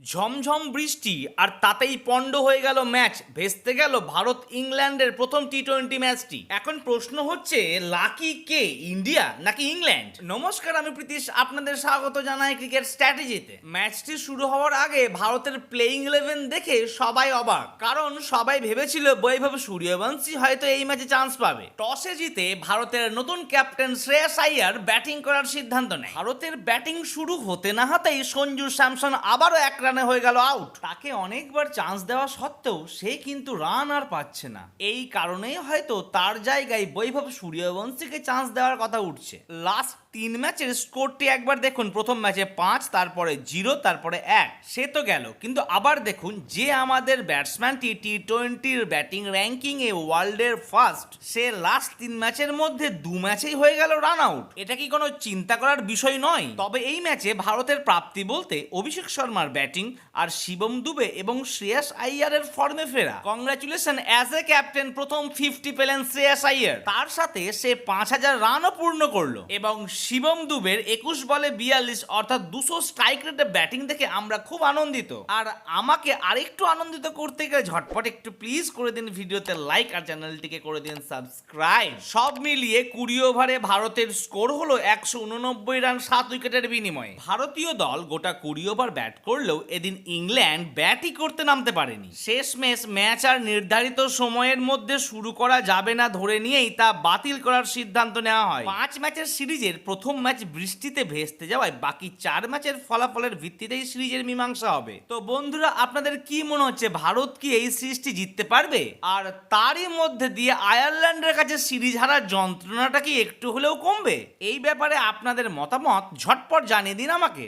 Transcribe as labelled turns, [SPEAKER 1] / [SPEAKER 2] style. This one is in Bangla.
[SPEAKER 1] ঝমঝম বৃষ্টি আর তাতেই পণ্ড হয়ে গেল ম্যাচ, ভেস্তে গেল ভারত ইংল্যান্ডের প্রথম টি-20 ম্যাচটি। এখন প্রশ্ন হচ্ছে, লাকি কে, ইন্ডিয়া নাকি ইংল্যান্ড? নমস্কার, আমি প্রীতিশ, আপনাদের স্বাগত জানাই ক্রিকেট স্ট্র্যাটেজিতে। ম্যাচটি শুরু হওয়ার আগে ভারতের প্লেইং 11 দেখে সবাই অবাক, কারণ সবাই ভেবেছিল বৈভব সূর্যবংশী হয়তো এই ম্যাচে চান্স পাবে। টসে জিতে ভারতের নতুন ক্যাপ্টেন শ্রেয়াস আইয়ার ব্যাটিং করার সিদ্ধান্ত নেয়। ভারতের ব্যাটিং শুরু হতে না হতেই সঞ্জু স্যামসন আবারও এক রানে হয়ে গেল আউট। তাকে অনেকবার চান্স দেওয়া সত্ত্বেও সে কিন্তু রান আর পাচ্ছে না। এই কারণেই হয়তো তার জায়গায় বৈভব সূর্যবংশীকে চান্স দেওয়ার কথা উঠছে। লাস্ট 3 ম্যাচের স্কোরটি একবার দেখুন। প্রথম ম্যাচে 5, তারপরে 0, তারপরে 1, সে তো গেল। কিন্তু আবার দেখুন, যে আমাদের ব্যাটসম্যানটি টি-20 ব্যাটিং র্যাঙ্কিং এ ওয়ার্ল্ডের ফার্স্ট, সে লাস্ট 3 ম্যাচের মধ্যে 2 ম্যাচেই হয়ে গেল রান আউট। এটা কি কোনো চিন্তা করার বিষয় নয়? তবে এই ম্যাচে ভারতের প্রাপ্তি বলতে অভিষেক শর্মার ব্যাটিং আর শিবম দুবে এবং শ্রেয়াস আইয়ারের ফর্মে ফেরা। কংগ্রাচুলেশন, অ্যাজ এ ক্যাপ্টেন প্রথম 50 পেলেন শ্রেয়াস আইয়ার। তার সাথে সে 5000 রানও পূর্ণ করলো। এবং শিবম দুবের 21 বলে 42 অর্থাৎ 200 স্ট্রাইক রেটে ব্যাটিং দেখে আমরা খুব আনন্দিত। আর আমাকে আরেকটু আনন্দিত করতে গেলে ঝটপট একটু প্লিজ করে দিন ভিডিওতে লাইক আর চ্যানেলটিকে করে দিন সাবস্ক্রাইব। সব মিলিয়ে 20 ওভারে ভারতের স্কোর হলো 189 রান 7 উইকেটের বিনিময়ে। ভারতীয় দল গোটা 20 ওভার ব্যাট করলেও এদিন ইংল্যান্ড ব্যাটই করতে নামতে পারেনি। শেষমেশ ম্যাচ আর নির্ধারিত সময়ের মধ্যে শুরু করা যাবে না ধরে নিয়েই তা বাতিল করার সিদ্ধান্ত নেওয়া হয়। 5 ম্যাচের সিরিজের প্রথম ম্যাচ বৃষ্টিতে ভেস্তে যাওয়ায় বাকি 4 ম্যাচের ফলাফলের ভিত্তিতেই সিরিজের মীমাংসা হবে। তো বন্ধুরা, আপনাদের কি মনে হচ্ছে, ভারত কি এই সিরিজটি জিততে পারবে? আর তারই মধ্যে দিয়ে আয়ারল্যান্ডের কাছে সিরিজ হারার যন্ত্রণাটা কি একটু হলেও কমবে? এই ব্যাপারে আপনাদের মতামত ঝটপট জানিয়ে দিন আমাকে।